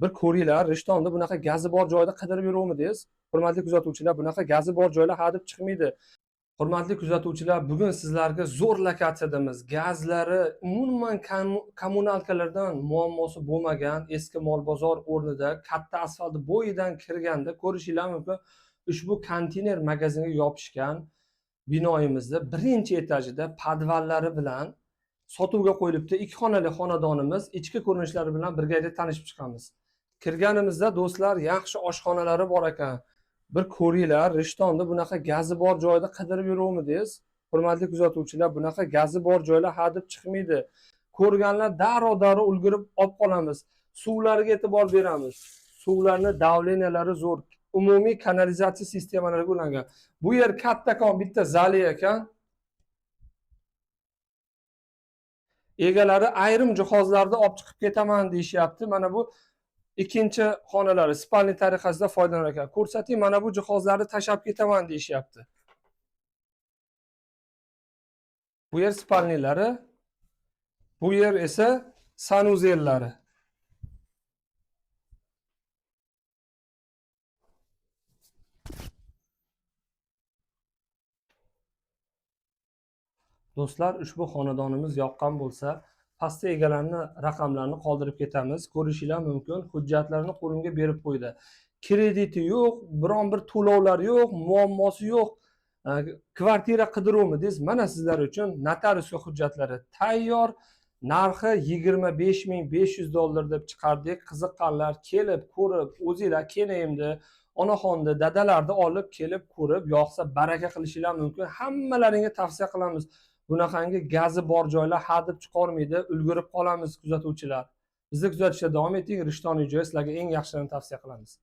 Bir ko'ringlar, Rishtonda bunaqa gazi bor joyda qidirib yuruvmidingiz? Hurmatli kuzatuvchilar, bunaqa gazi bor joylar hadeb chiqmaydi. Hurmatli kuzatuvchilar, bugun sizlarga zo'r lokatsiyadamiz. Gazlari umuman kommunalkalardan muammosi bo'lmagan eski mol bozor o'rnida katta asfalt bo'yidan kirganda ko'rishinglar mumkin. Ushbu konteyner magazinga yopishgan binoyimizda birinchi etajida podvallari bilan sotuvga qo'yilibdi. 2 xonali xonadonimiz ichki ko'rinishlari bilan birgalikda tanishib chiqamiz. Kirganimizda do'stlar, yaxshi oshxonalari bor ekan. Bir ko'ringlar, Rishtonda bunaqa gazi bor joyda qidirib yuruvmidingiz? Hurmatli kuzatuvchilar, bunaqa gazi bor joylar hadeb chiqmaydi. Ko'rganlar darrov ulgurib olib qolamiz. Suvlarga e'tibor beramiz. Suvlarning davleniyalari zo'r. Umumiy kanalizatsiya sistemalariga ulangan. Bu yer kattakon bitta zali ekan. Egalari ayrim jihozlarni olib chiqib ketaman deyishyapti. Mana bu ikkinchi xonalari spalni tariqasida foydalanar ekan. Ko'rsating, mana bu jihozlarni tashab ketaman deyishyapti. Bu yer spalnilari, bu yer esa sanuzellari. Do'stlar, ushbu xonadonimiz yoqqan bo'lsa, pastda egalarning raqamlarini qoldirib ketamiz. Ko'rishinglar mumkin, hujjatlarni qo'limga berib qo'ydi. Krediti yo'q, biron bir to'lovlar yo'q, muammosi yo'q. Kvartira qidiruvmidingiz? Mana sizlar uchun notariusga hujjatlari tayyor. Narxi $25,500 deb chiqardik. Qiziqqanlar kelib, ko'rib, o'zingizlar kelayimdi, onaxonni, dadalarni olib kelib ko'rib, yoqsa baraka qilishinglar mumkin. Hammalaringga tavsiya qilamiz. Bunaqangi gazi bor joylar hadeb chiqarmaydi, ulgurib qolamiz kuzatuvchilar. Bizni kuzatishda davom eting. Rishton uy-joy sizlarga eng yaxshilarini tavsiya qilamiz.